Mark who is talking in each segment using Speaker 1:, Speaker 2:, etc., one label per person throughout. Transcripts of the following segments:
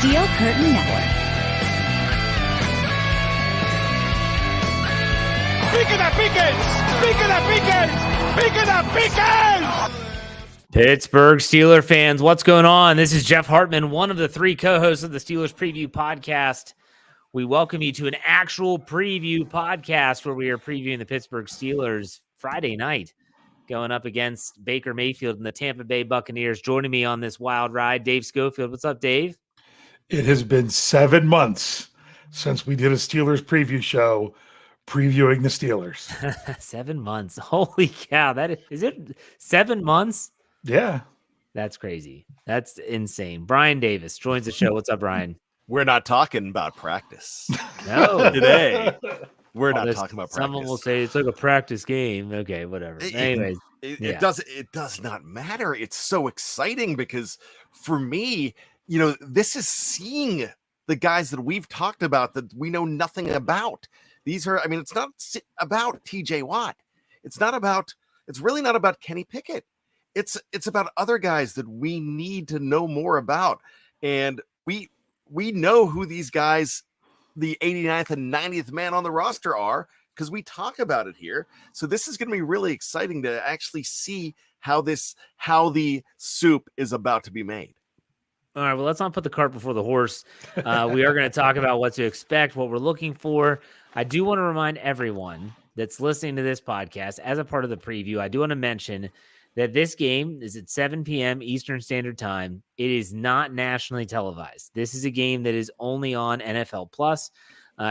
Speaker 1: Steel Curtain Network.
Speaker 2: Pittsburgh Steeler fans, what's going on? This is Jeff Hartman, one of the three co-hosts of the Steelers Preview Podcast. We welcome you to an actual preview podcast where we are previewing the Pittsburgh Steelers Friday night, going up against Baker Mayfield and the Tampa Bay Buccaneers. Joining me on this wild ride, Dave Schofield. What's up, Dave?
Speaker 3: It has been 7 months since we did a Steelers preview show previewing the Steelers.
Speaker 2: 7 months. Holy cow. Is it 7 months?
Speaker 3: Yeah.
Speaker 2: That's crazy. That's insane. Bryan Davis joins the show. What's up, Bryan?
Speaker 4: We're not talking about practice.
Speaker 2: No.
Speaker 4: Today. We're not talking about practice.
Speaker 2: Someone will say it's like a practice game. Okay, whatever. Anyways.
Speaker 4: It does not matter. It's so exciting because for me, this is seeing the guys that we've talked about that we know nothing about. It's not about TJ Watt. It's really not about Kenny Pickett. It's about other guys that we need to know more about. And we know who these guys, the 89th and 90th man on the roster are, because we talk about it here. So this is going to be really exciting to actually see how the soup is about to be made.
Speaker 2: All right, well, let's not put the cart before the horse. We are going to talk about what to expect, what we're looking for. I do want to remind everyone that's listening to this podcast, as a part of the preview, I do want to mention that this game is at 7 p.m. Eastern Standard Time. It is not nationally televised. This is a game that is only on NFL Plus.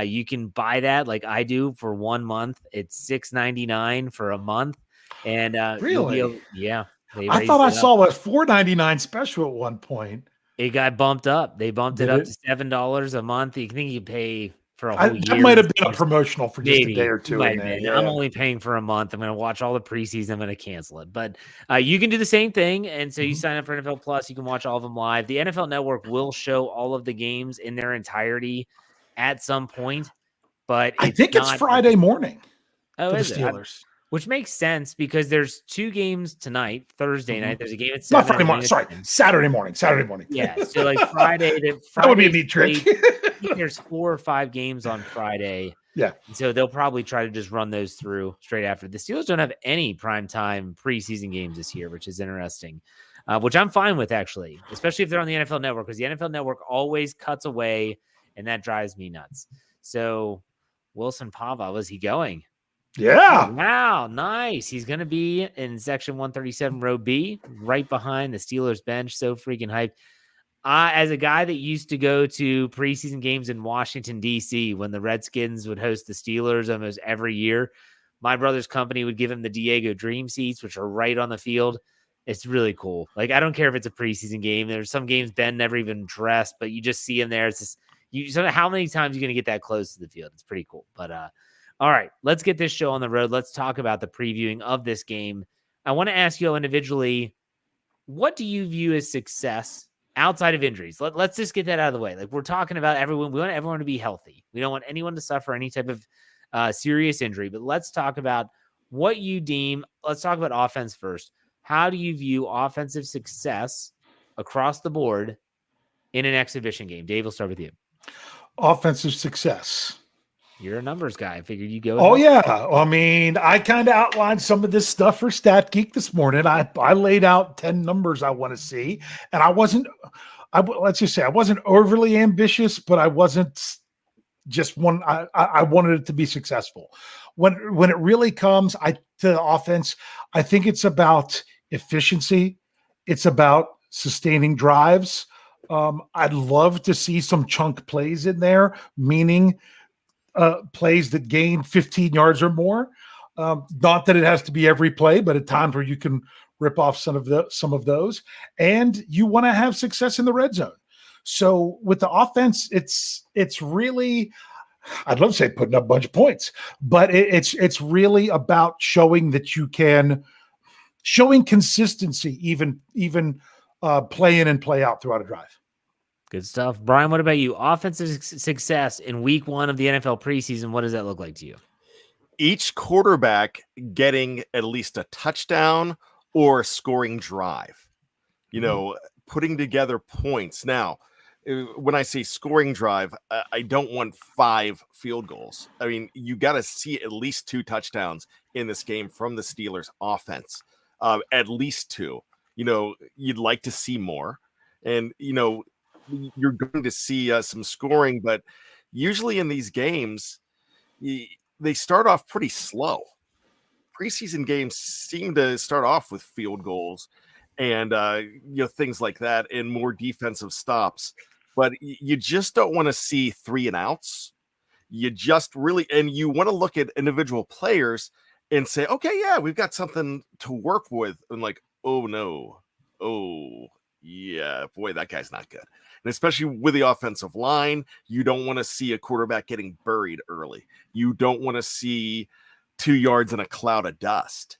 Speaker 2: You can buy that like I do for 1 month. It's $6.99 for a month. And
Speaker 3: really?
Speaker 2: Yeah.
Speaker 3: I thought I saw a $4.99 special at one point.
Speaker 2: It got bumped up. They bumped it up to $7 a month. You think you pay for a whole year.
Speaker 3: That might have been a promotional for just a day or two.
Speaker 2: Yeah. I'm only paying for a month. I'm going to watch all the preseason. I'm going to cancel it. But you can do the same thing. And so you sign up for NFL Plus. You can watch all of them live. The NFL Network will show all of the games in their entirety at some point. But
Speaker 3: I think it's Friday morning
Speaker 2: for
Speaker 3: the Steelers.
Speaker 2: Which makes sense because there's 2 games tonight, Thursday night. There's a game at 7.
Speaker 3: Not Friday morning. Sorry, Saturday morning.
Speaker 2: Yeah, so like Friday.
Speaker 3: That would be a neat trick.
Speaker 2: I think there's 4 or 5 games on Friday.
Speaker 3: Yeah.
Speaker 2: And so they'll probably try to just run those through straight after. The Steelers don't have any primetime preseason games this year, which is interesting, which I'm fine with, actually, especially if they're on the NFL Network, because the NFL Network always cuts away, and that drives me nuts. So Wilson Pava, was he going?
Speaker 3: Yeah.
Speaker 2: Wow, nice. He's going to be in section 137, row B, right behind the Steelers bench. So freaking hyped. As a guy that used to go to preseason games in Washington, D.C., when the Redskins would host the Steelers almost every year, my brother's company would give him the Diego Dream seats, which are right on the field. It's really cool. Like, I don't care if it's a preseason game. There's some games Ben never even dressed, but you just see him there. It's just, how many times are you going to get that close to the field? It's pretty cool. But, all right, let's get this show on the road. Let's talk about the previewing of this game. I want to ask you individually, what do you view as success outside of injuries? Let's just get that out of the way. Like, we're talking about everyone. We want everyone to be healthy. We don't want anyone to suffer any type of serious injury. But let's talk about what you deem. Let's talk about offense first. How do you view offensive success across the board in an exhibition game? Dave, we'll start with you.
Speaker 3: Offensive success.
Speaker 2: You're a numbers guy. I figured you'd go.
Speaker 3: Oh, yeah. I mean, I kind of outlined some of this stuff for Stat Geek this morning. I laid out 10 numbers I want to see. And let's just say I wasn't overly ambitious, but I wasn't just one. I wanted it to be successful. When it really comes to the offense, I think it's about efficiency. It's about sustaining drives. I'd love to see some chunk plays in there, meaning plays that gain 15 yards or more. Not that it has to be every play, but at times where you can rip off some of those. And you want to have success in the red zone. So with the offense, it's really, I'd love to say putting up a bunch of points, but it's really about showing that showing consistency, even play in and play out throughout a drive.
Speaker 2: Good stuff. Bryan, what about you? Offensive success in week 1 of the NFL preseason, what does that look like to you?
Speaker 4: Each quarterback getting at least a touchdown or a scoring drive, putting together points. Now, when I say scoring drive, I don't want 5 field goals. I mean, you got to see at least 2 touchdowns in this game from the Steelers offense, at least 2. You'd like to see more, and you're going to see some scoring, but usually in these games, they start off pretty slow. Preseason games seem to start off with field goals and things like that, and more defensive stops. But you just don't want to see 3 and outs. You just really, and you want to look at individual players and say, okay, yeah, we've got something to work with. And like, oh no, oh yeah, boy, that guy's not good. And especially with the offensive line, you don't want to see a quarterback getting buried early. You don't want to see 2 yards in a cloud of dust.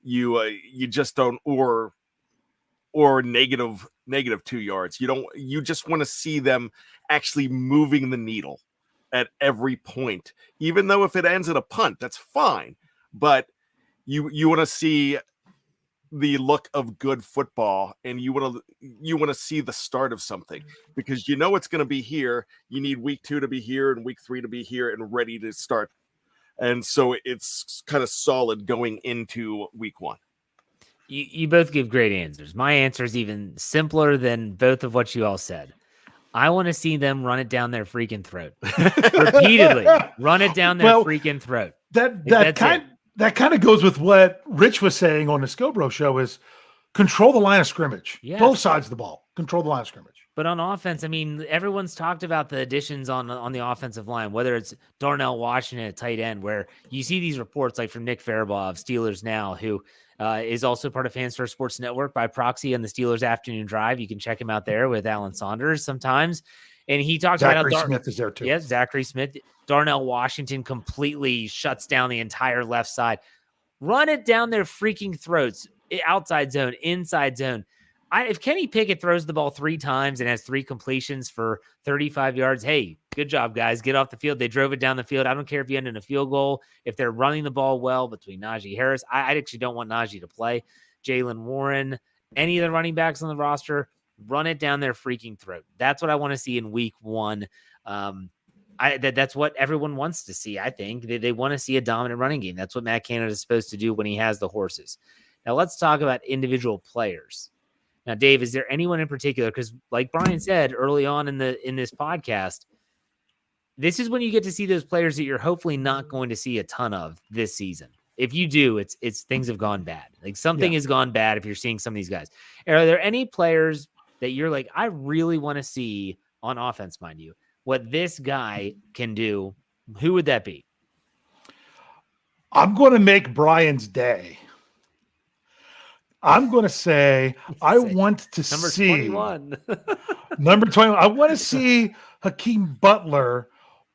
Speaker 4: You just don't, or negative 2 yards. You just want to see them actually moving the needle at every point. Even though if it ends in a punt, that's fine. But you want to see the look of good football, and you want to see the start of something, because it's going to be here. You need week 2 to be here and week 3 to be here and ready to start. And so it's kind of solid going into week 1.
Speaker 2: You both give great answers. My answer is even simpler than both of what you all said. I want to see them run it down their freaking throat. Repeatedly. Run it down their freaking throat.
Speaker 3: That kind of goes with what Rich was saying on the Scobro show, is control the line of scrimmage.
Speaker 2: Yeah.
Speaker 3: Both sides of the ball. Control the line of scrimmage.
Speaker 2: But on offense, I mean, everyone's talked about the additions on the offensive line, whether it's Darnell Washington at tight end, where you see these reports like from Nick Farabaugh of Steelers Now, who is also part of Fans First Sports Network by proxy on the Steelers Afternoon Drive. You can check him out there with Alan Saunders sometimes. And he talks about
Speaker 3: Zachary Smith is there too.
Speaker 2: Yes, Zachary Smith. Darnell Washington completely shuts down the entire left side. Run it down their freaking throats. Outside zone, inside zone. If Kenny Pickett throws the ball 3 times and has 3 completions for 35 yards, hey, good job, guys. Get off the field. They drove it down the field. I don't care if you end in a field goal. If they're running the ball well between Najee Harris, I actually don't want Najee to play. Jaylen Warren, any of the running backs on the roster, run it down their freaking throat. That's what I want to see in week 1. That's what everyone wants to see, I think. They want to see a dominant running game. That's what Matt Canada is supposed to do when he has the horses. Now, let's talk about individual players. Now, Dave, is there anyone in particular? Because like Bryan said early on in this podcast, this is when you get to see those players that you're hopefully not going to see a ton of this season. If you do, it's things have gone bad. Like something has gone bad if you're seeing some of these guys. Are there any players that you're like, I really want to see on offense, mind you, what this guy can do? Who would that be?
Speaker 3: I'm going to make Bryan's day. I'm going to say I want to see
Speaker 2: 21.
Speaker 3: Number 21. I want to see Hakeem Butler,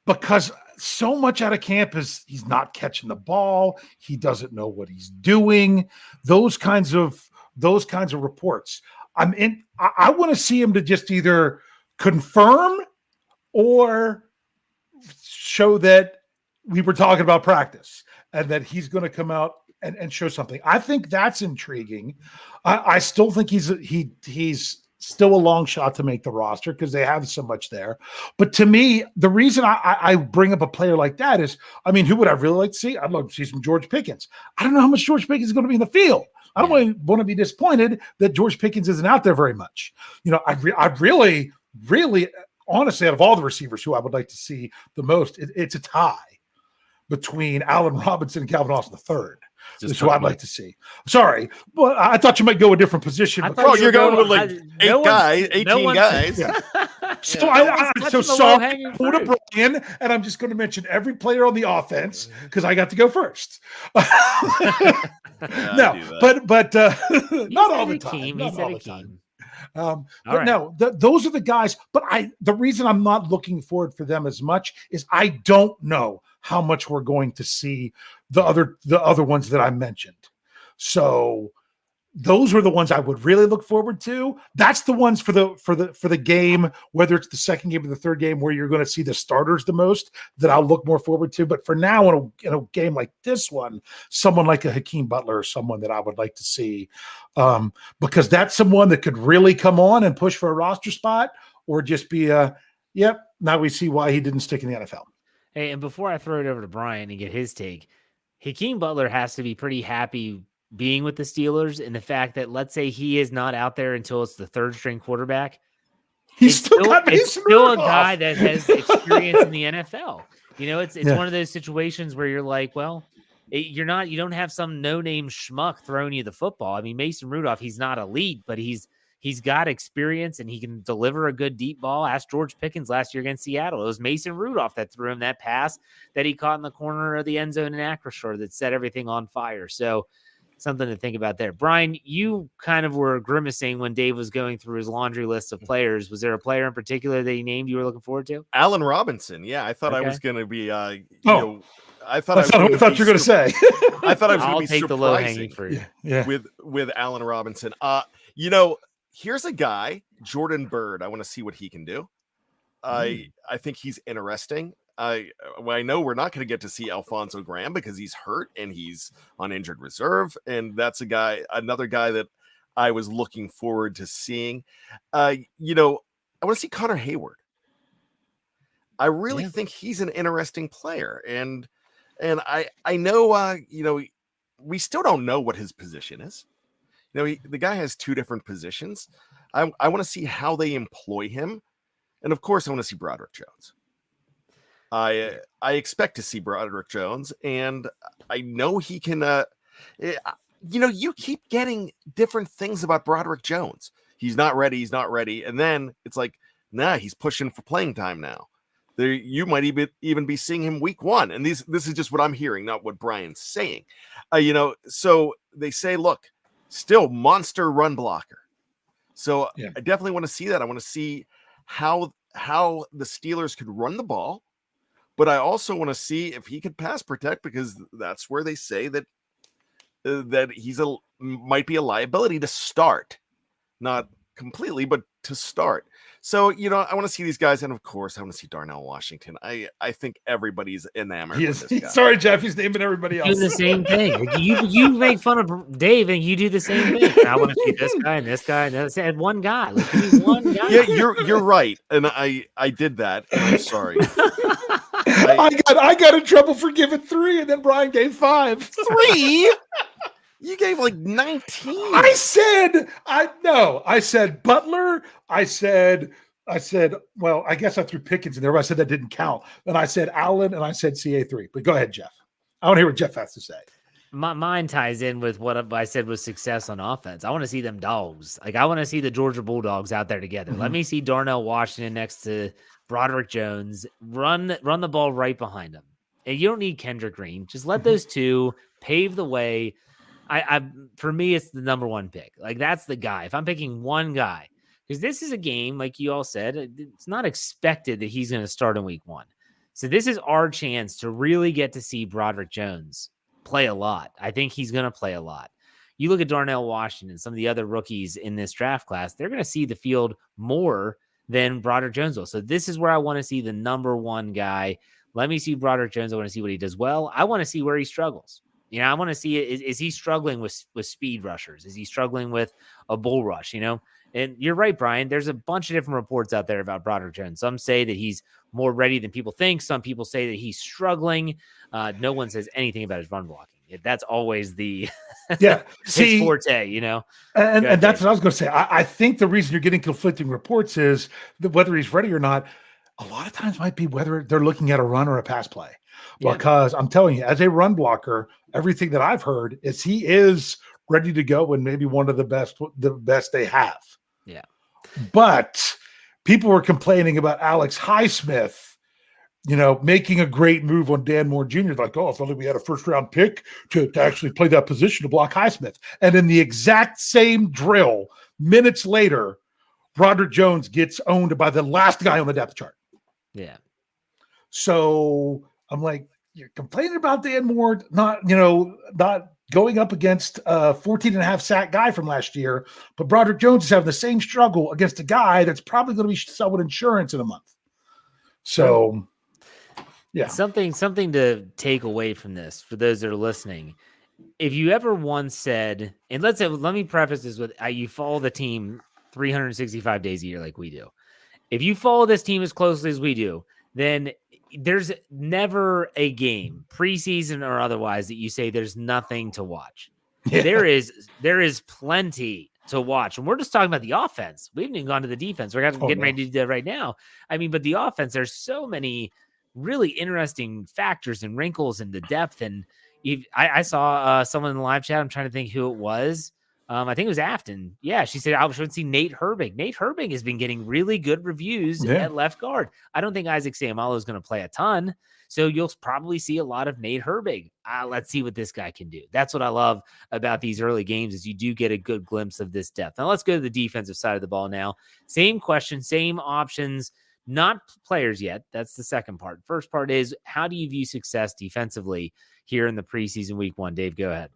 Speaker 3: because so much out of camp is he's not catching the ball. He doesn't know what he's doing. Those kinds of reports. I want to see him to just either confirm or show that we were talking about practice and that he's going to come out and show something. I think that's intriguing. I still think he's still a long shot to make the roster because they have so much there. But to me, the reason I bring up a player like that is, I mean, who would I really like to see? I'd love to see some George Pickens. I don't know how much George Pickens is going to be in the field. I don't want to be disappointed that George Pickens isn't out there very much. I really, really, honestly, out of all the receivers who I would like to see the most, it's a tie between Allen Robinson and Calvin Austin III. That's who I'd like to see. Sorry, but I thought you might go a different position.
Speaker 4: You're going with like 18 guys.
Speaker 3: Yeah. So I'm so sorry to Bryan, and I'm just going to mention every player on the offense because I got to go first. No, but not all the time. Not all the time. No, those are the guys. But the reason I'm not looking forward for them as much is I don't know how much we're going to see the other ones that I mentioned. So those were the ones I would really look forward to. That's the ones for the game, whether it's the second game or the third game, where you're going to see the starters the most, that I'll look more forward to. But for now, in a game like this one, someone like a Hakeem Butler is someone that I would like to see, because that's someone that could really come on and push for a roster spot, or just be yep, now we see why he didn't stick in the NFL.
Speaker 2: Hey, and before I throw it over to Bryan and get his take, Hakeem Butler has to be pretty happy being with the Steelers, and the fact that, let's say he is not out there until it's the third string quarterback.
Speaker 3: He's still got
Speaker 2: it's still a guy that has experience in the NFL. You know, it's one of those situations where you're like, well, you don't have some no-name schmuck throwing you the football. I mean, Mason Rudolph, he's not elite, but he's got experience and he can deliver a good deep ball. Ask George Pickens last year against Seattle. It was Mason Rudolph that threw him that pass that he caught in the corner of the end zone in Acrisure that set everything on fire. So something to think about there. Bryan, you kind of were grimacing when Dave was going through his laundry list of players. Was there a player in particular that he named you were looking forward to?
Speaker 4: Allen Robinson. Yeah, I thought I was going to be,
Speaker 3: I thought you were going to say.
Speaker 4: I thought I was going to be
Speaker 2: take the low-hanging fruit.
Speaker 4: With Allen Robinson. Here's a guy, Jordan Byrd. I want to see what he can do. I think he's interesting. I know we're not going to get to see Alfonso Graham because he's hurt and he's on injured reserve. And that's another guy that I was looking forward to seeing. I want to see Connor Hayward. I really think he's an interesting player. And I know, we still don't know what his position is. The guy has two different positions. I want to see how they employ him. And of course I want to see Broderick Jones. I expect to see Broderick Jones, and I know he can. You keep getting different things about Broderick Jones. He's not ready, and then it's like, nah, he's pushing for playing time now. You might even be seeing him week 1, and this is just what I'm hearing, not what Bryan's saying. So they say, look, still monster run blocker. So I definitely want to see that. I want to see how the Steelers could run the ball. But I also want to see if he could pass protect, because that's where they say that he's might be a liability to start, not completely, but to start. So, I want to see these guys, and of course, I want to see Darnell Washington. I think everybody's enamored with this guy.
Speaker 3: Sorry, Jeff, he's naming everybody else.
Speaker 2: Doing the same thing. You make fun of Dave, and you do the same thing. I want to see this guy and this guy, and that's one guy. Like, one guy.
Speaker 4: Yeah, you're right, and I did that. And I'm sorry.
Speaker 3: I got in trouble for giving 3, and then Bryan gave 5.
Speaker 4: 3? You gave like 19.
Speaker 3: I said Butler. I said, well, I guess I threw Pickens in there, but I said that didn't count. Then I said Allen, and I said CA3. But go ahead, Jeff. I want to hear what Jeff has to say.
Speaker 2: Mine ties in with what I said was success on offense. I want to see them dogs. Like, I want to see the Georgia Bulldogs out there together. Let me see Darnell Washington next to Broderick Jones. Run the ball right behind him. And you don't need Kendrick Green. Just let those two pave the way. For me, it's the number 1 pick. Like, that's the guy. If I'm picking one guy, because this is a game, like you all said, it's not expected that he's going to start in week 1. So this is our chance to really get to see Broderick Jones play a lot. I think he's going to play a lot. You look at Darnell Washington, some of the other rookies in this draft class, they're going to see the field more than Broderick Jones will. So this is where I want to see the number 1 guy. Let me see Broderick Jones. I want to see what he does well. I want to see where he struggles. I want to see, is he struggling with speed rushers? Is he struggling with a bull rush? And you're right, Bryan. There's a bunch of different reports out there about Broderick Jones. Some say that he's more ready than people think. Some people say that he's struggling. No one says anything about his run blocking. That's always the his forte,
Speaker 3: And that's what I was going to say. I think the reason you're getting conflicting reports is that whether he's ready or not, a lot of times might be whether they're looking at a run or a pass play. Because I'm telling you, as a run blocker, everything that I've heard is he is ready to go and maybe one of the best they have.
Speaker 2: Yeah.
Speaker 3: But people were complaining about Alex Highsmith, making a great move on Dan Moore Jr. Like, if only we had a first-round pick to actually play that position to block Highsmith. And in the exact same drill, minutes later, Broderick Jones gets owned by the last guy on the depth chart.
Speaker 2: Yeah.
Speaker 3: So I'm like, you're complaining about Dan Moore not going up against a 14.5 sack guy from last year, but Broderick Jones is having the same struggle against a guy that's probably going to be selling insurance in a month. So, yeah.
Speaker 2: Something to take away from this for those that are listening. If you ever once said, and let me preface this with, you follow the team 365 days a year like we do. if you follow this team as closely as we do, then there's never a game, preseason or otherwise, that you say there's nothing to watch.
Speaker 3: Yeah.
Speaker 2: There is plenty to watch. And we're just talking about the offense. We haven't even gone to the defense. We're getting ready to do that right now. I mean, but the offense, there's so many really interesting factors and wrinkles in the depth. And I saw someone in the live chat. I'm trying to think who it was. I think it was Afton. Yeah, she said I should see Nate Herbig. Nate Herbig has been getting really good reviews at left guard. I don't think Isaac Seumalo is going to play a ton, so you'll probably see a lot of Nate Herbig. Let's see what this guy can do. That's what I love about these early games is you do get a good glimpse of this depth. Now let's go to the defensive side of the ball now. Same question, same options, not players yet. That's the second part. First part is how do you view success defensively here in the preseason week 1? Dave, go ahead.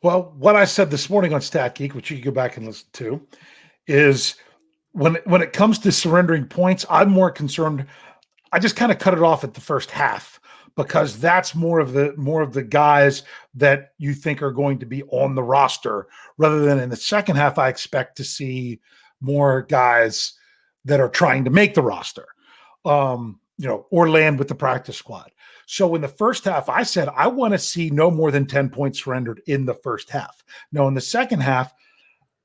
Speaker 3: Well, what I said this morning on Stat Geek, which you can go back and listen to, is when it comes to surrendering points, I'm more concerned. I just kind of cut it off at the first half because that's more of the guys that you think are going to be on the roster, rather than in the second half. I expect to see more guys that are trying to make the roster, or land with the practice squad. So in the first half, I said, I want to see no more than 10 points surrendered in the first half. Now, in the second half,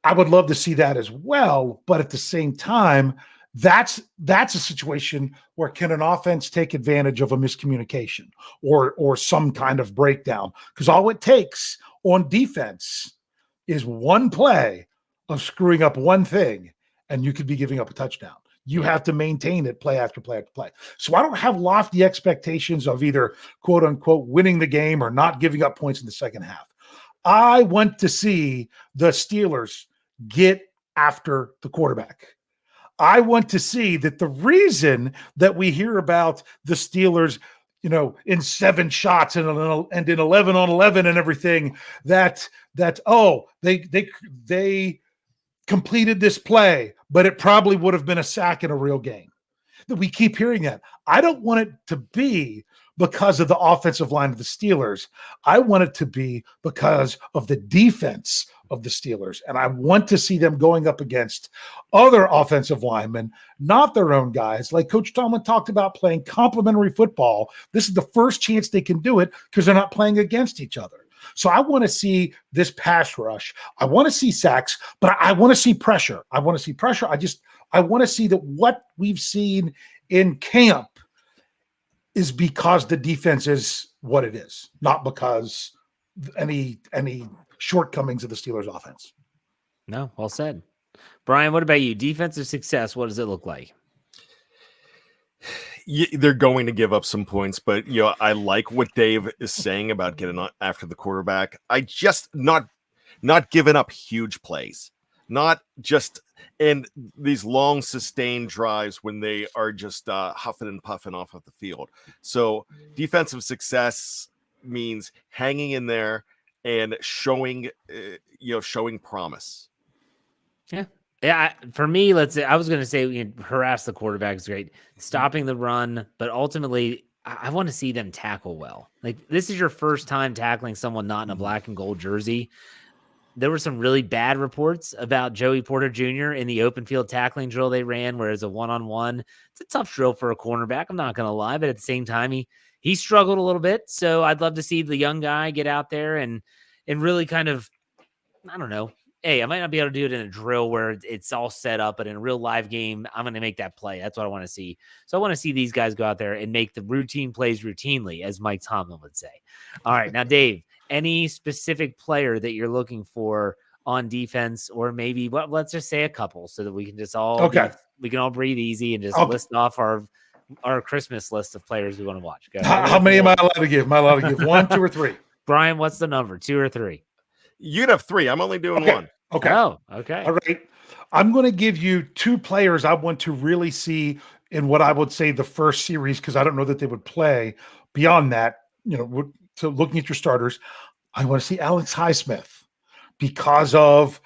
Speaker 3: I would love to see that as well. But at the same time, that's a situation where can an offense take advantage of a miscommunication or some kind of breakdown? Because all it takes on defense is one play of screwing up one thing, and you could be giving up a touchdown. You have to maintain it play after play after play. So I don't have lofty expectations of either quote unquote winning the game or not giving up points in the second half. I want to see the Steelers get after the quarterback. I want to see that the reason that we hear about the Steelers, in 7 shots and in 11 on 11 and everything, that they completed this play, but it probably would have been a sack in a real game. That we keep hearing that. I don't want it to be because of the offensive line of the Steelers. I want it to be because of the defense of the Steelers. And I want to see them going up against other offensive linemen, not their own guys. Like Coach Tomlin talked about playing complementary football. This is the first chance they can do it because they're not playing against each other. So I want to see this pass rush. I want to see sacks, but I want to see pressure. I want to see pressure. I want to see that what we've seen in camp is because the defense is what it is, not because any shortcomings of the Steelers offense.
Speaker 2: No, well said. Bryan, what about you? Defensive success, what does it look like?
Speaker 4: They're going to give up some points, but I like what Dave is saying about getting after the quarterback. I just not giving up huge plays, not just in these long sustained drives when they are just huffing and puffing off of the field. So defensive success means hanging in there and showing promise.
Speaker 2: Yeah, for me, I was going to say harass the quarterback is great. Stopping the run, but ultimately, I want to see them tackle well. Like, this is your first time tackling someone not in a black and gold jersey. There were some really bad reports about Joey Porter Jr. in the open field tackling drill they ran, where it's a one-on-one. It's a tough drill for a cornerback, I'm not going to lie, but at the same time, he struggled a little bit. So I'd love to see the young guy get out there and really kind of, I don't know, hey, I might not be able to do it in a drill where it's all set up, but in a real live game, I'm going to make that play. That's what I want to see. So I want to see these guys go out there and make the routine plays routinely, as Mike Tomlin would say. All right. Now, Dave, any specific player that you're looking for on defense, or maybe let's just say a couple so that we can just all, we can all breathe easy and just list off our Christmas list of players we want to watch. Go ahead.
Speaker 3: How many am I allowed to give? Am I allowed to give 1, 2, or 3?
Speaker 2: Bryan, what's the number? 2 or 3?
Speaker 4: You can have 3. I'm only doing 1.
Speaker 3: Okay.
Speaker 2: Oh, okay.
Speaker 3: All right. I'm going to give you 2 players I want to really see in what I would say the first series, because I don't know that they would play beyond that. So looking at your starters, I want to see Alex Highsmith because of,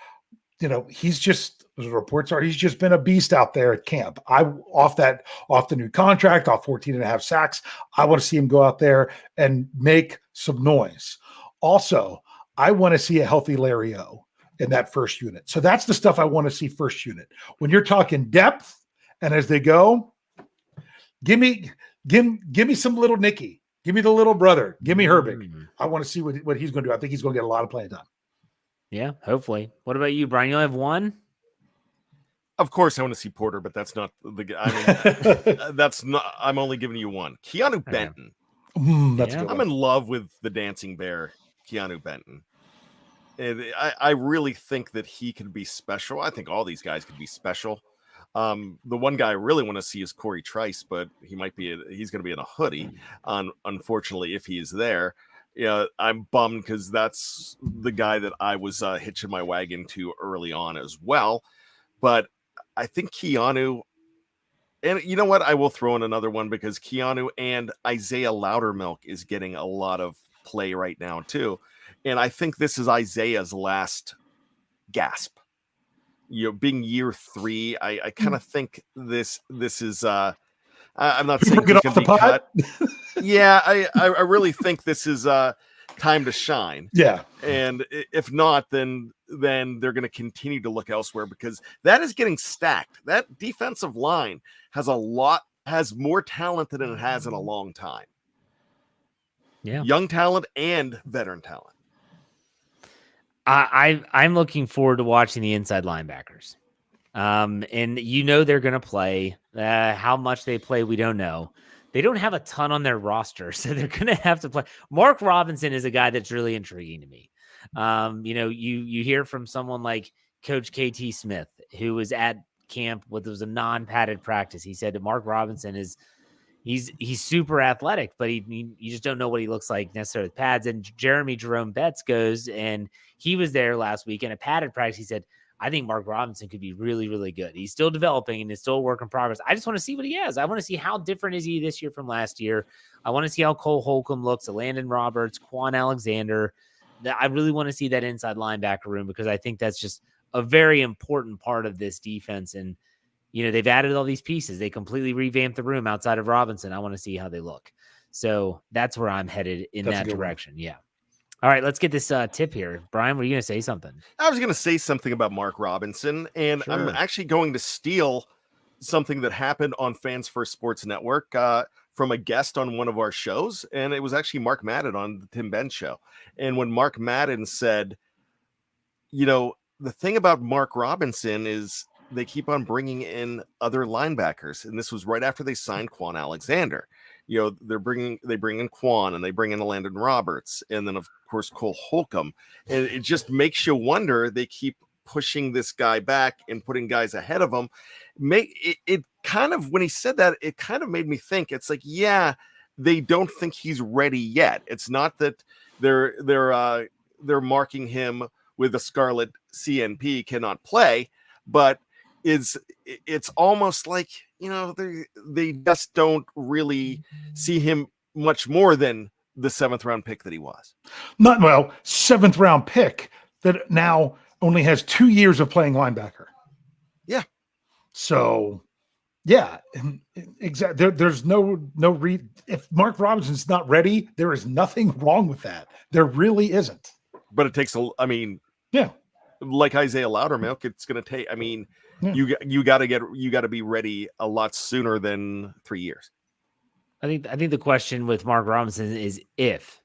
Speaker 3: he's just, the reports are he's just been a beast out there at camp. Off the new contract, off 14.5 sacks. I want to see him go out there and make some noise. Also, I want to see a healthy Larry O in that first unit. So that's the stuff I want to see first unit. When you're talking depth And as they go, give me some little Nicky. Give me the little brother. Give me Herbig. I want to see what he's going to do. I think he's going to get a lot of playing time.
Speaker 2: Yeah, hopefully. What about you, Brian? You only have one?
Speaker 4: Of course, I want to see Porter, but that's not the. I mean, that's not. I'm only giving you one. Keanu Benton.
Speaker 3: That's a good one.
Speaker 4: I'm in love with the dancing bear, Keanu Benton. And I really think that he could be special. I think all these guys could be special. The one guy I really want to see is Corey Trice, but he's going to be in a hoodie. Unfortunately, if he is there, I'm bummed because that's the guy that I was hitching my wagon to early on as well. But I think Keanu, and you know what? I will throw in another one because Keanu and Isaiah Loudermilk is getting a lot of play right now too. And I think this is Isaiah's last gasp. Being year 3, I kind of think this is. I'm not saying he can be cut. Yeah, I really think this is time to shine.
Speaker 3: Yeah,
Speaker 4: and if not, then they're going to continue to look elsewhere because that is getting stacked. That defensive line has more talent than it has in a long time.
Speaker 2: Yeah,
Speaker 4: young talent and veteran talent.
Speaker 2: I'm looking forward to watching the inside linebackers. And they're going to play. How much they play, we don't know. They don't have a ton on their roster, so they're going to have to play. Mark Robinson is a guy that's really intriguing to me. You hear from someone like Coach KT Smith, who was at camp with a non-padded practice. He said that Mark Robinson he's super athletic, but you just don't know what he looks like necessarily with pads. And Jerome Betts goes, and he was there last week in a padded practice. He said, I think Mark Robinson could be really, really good. He's still developing and it's still a work in progress. I just want to see what he has. I want to see how different is he this year from last year. I want to see how Cole Holcomb looks, Landon Roberts, Quan Alexander. I really want to see that inside linebacker room because I think that's just a very important part of this defense. And, they've added all these pieces. They completely revamped the room outside of Robinson. I want to see how they look. So that's where I'm headed in that direction. Yeah. All right, let's get this tip here. Brian, were you going to say something?
Speaker 4: I was going to say something about Mark Robinson, and sure. I'm actually going to steal something that happened on Fans First Sports Network from a guest on one of our shows, and it was actually Mark Madden on the Tim Benz show. And when Mark Madden said, the thing about Mark Robinson is they keep on bringing in other linebackers, and this was right after they signed Quan Alexander. They bring in Quan and they bring in Landon Roberts and then of course Cole Holcomb, and it just makes you wonder. They keep pushing this guy back and putting guys ahead of him. It kind of, when he said that, it kind of made me think. It's like, yeah, they don't think he's ready yet. It's not that they're marking him with a scarlet CNP, cannot play, but it's almost like they just don't really see him much more than the 7th round pick that he was.
Speaker 3: 7th round pick that now only has 2 years of playing linebacker.
Speaker 4: Yeah.
Speaker 3: So yeah, exactly. There's no if Mark Robinson's not ready, there is nothing wrong with that. There really isn't.
Speaker 4: But it takes like Isaiah Loudermilk, it's going to take. I mean, you got to be ready a lot sooner than 3 years.
Speaker 2: I think the question with Mark Robinson is if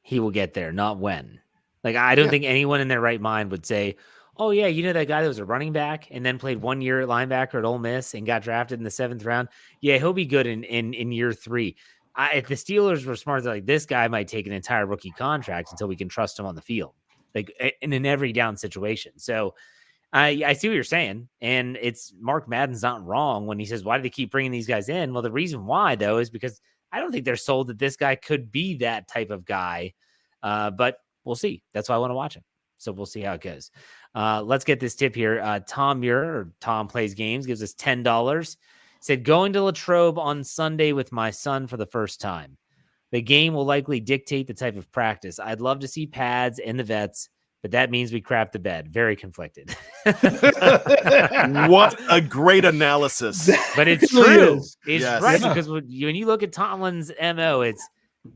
Speaker 2: he will get there, not when. Like, I don't think anyone in their right mind would say, "Oh yeah, that guy that was a running back and then played 1 year at linebacker at Ole Miss and got drafted in the 7th round. Yeah, he'll be good in year 3." If the Steelers were smart, they're like, this guy might take an entire rookie contract until we can trust him on the field, like in an every down situation. So I see what you're saying, and it's Mark Madden's not wrong when he says, why do they keep bringing these guys in? Well, the reason why, though, is because I don't think they're sold that this guy could be that type of guy, but we'll see. That's why I want to watch him, so we'll see how it goes. Let's get this tip here. Tom Muir, or Tom Plays Games, gives us $10. Said, going to Latrobe on Sunday with my son for the first time. The game will likely dictate the type of practice. I'd love to see pads and the vets, but that means we crap the bed. Very conflicted.
Speaker 4: What a great analysis.
Speaker 2: But it's true. It's right. Because when you look at Tomlin's MO,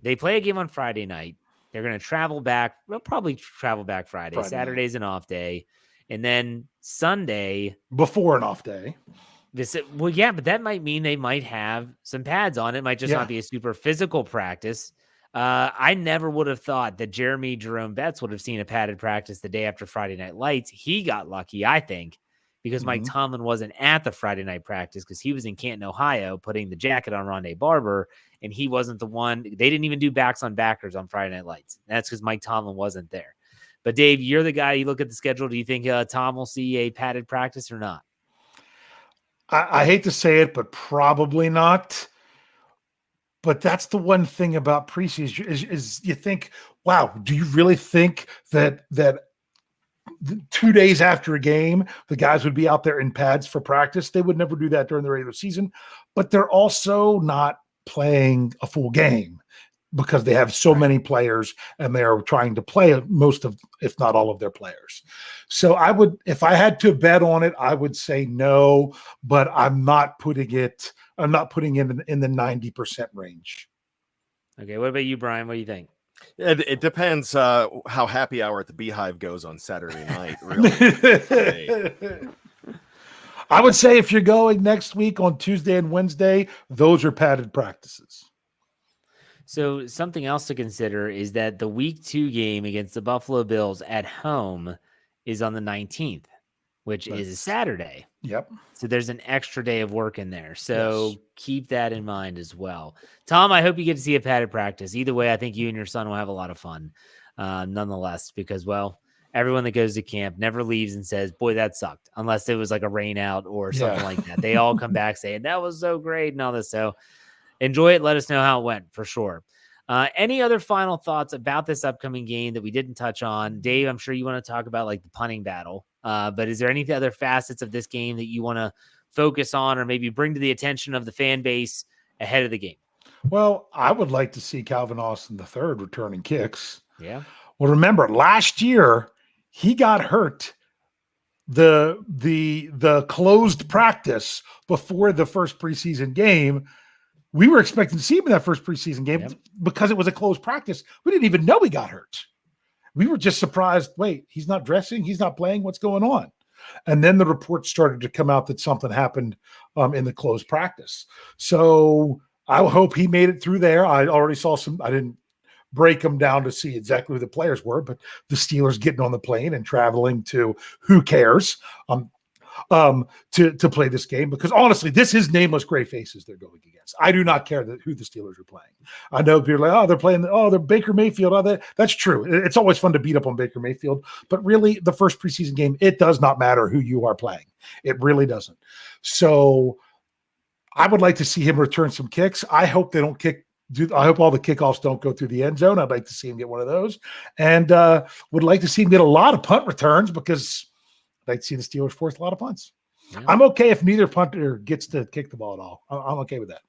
Speaker 2: they play a game on Friday night. They're going to travel back. They'll probably travel back Friday. Saturday's an off day. And then Sunday.
Speaker 3: Before an off day.
Speaker 2: Well, yeah, but that might mean they might have some pads on. It might just not be a super physical practice. I never would have thought that Jerome Betts would have seen a padded practice the day after Friday Night Lights. He got lucky, I think, because Mike Tomlin wasn't at the Friday night practice because he was in Canton, Ohio, putting the jacket on Rondé Barber, and he wasn't the one. They didn't even do backs on backers on Friday Night Lights. That's because Mike Tomlin wasn't there. But Dave, you're the guy. You look at the schedule. Do you think Tom will see a padded practice or not?
Speaker 3: I hate to say it, but probably not. But that's the one thing about preseason is you think, wow, do you really think that 2 days after a game, the guys would be out there in pads for practice? They would never do that during the regular season, but they're also not playing a full game because they have so many players and they're trying to play most of, if not all of their players. So I would, if I had to bet on it, I would say no, but I'm not putting it in the 90% range.
Speaker 2: Okay. What about you, Brian? What do you think?
Speaker 4: It depends how happy hour at the Beehive goes on Saturday night, really.
Speaker 3: I would say if you're going next week on Tuesday and Wednesday, those are padded practices.
Speaker 2: So something else to consider is that the week 2 game against the Buffalo Bills at home is on the 19th, which is a Saturday.
Speaker 3: Yep.
Speaker 2: So there's an extra day of work in there. So keep that in mind as well. Tom, I hope you get to see a padded practice. Either way, I think you and your son will have a lot of fun nonetheless, because, well, everyone that goes to camp never leaves and says, boy, that sucked, unless it was like a rain out or something like that. They all come back saying that was so great and all this. So enjoy it. Let us know how it went for sure. Any other final thoughts about this upcoming game that we didn't touch on? Dave, I'm sure you want to talk about like the punting battle, but is there any other facets of this game that you want to focus on or maybe bring to the attention of the fan base ahead of the game?
Speaker 3: Well, I would like to see Calvin Austin III returning kicks.
Speaker 2: Yeah.
Speaker 3: Well, remember last year he got hurt the closed practice before the first preseason game. We were expecting to see him in that first preseason game because it was a closed practice. We didn't even know he got hurt. We were just surprised. Wait, he's not dressing. He's not playing. What's going on? And then the reports started to come out that something happened in the closed practice. So I hope he made it through there. I already saw some. I didn't break them down to see exactly who the players were, but the Steelers getting on the plane and traveling to who cares to play this game, because honestly, this is nameless gray faces they're going against. I do not care who the Steelers are playing. I know people are like, they're Baker Mayfield. That's true. It's always fun to beat up on Baker Mayfield, but really the first preseason game, it does not matter who you are playing. It really doesn't. So I would like to see him return some kicks. I hope they don't I hope all the kickoffs don't go through the end zone. I'd like to see him get one of those, and would like to see him get a lot of punt returns, because I'd like to see the Steelers force a lot of punts. Yeah. I'm okay if neither punter gets to kick the ball at all. I'm okay with that.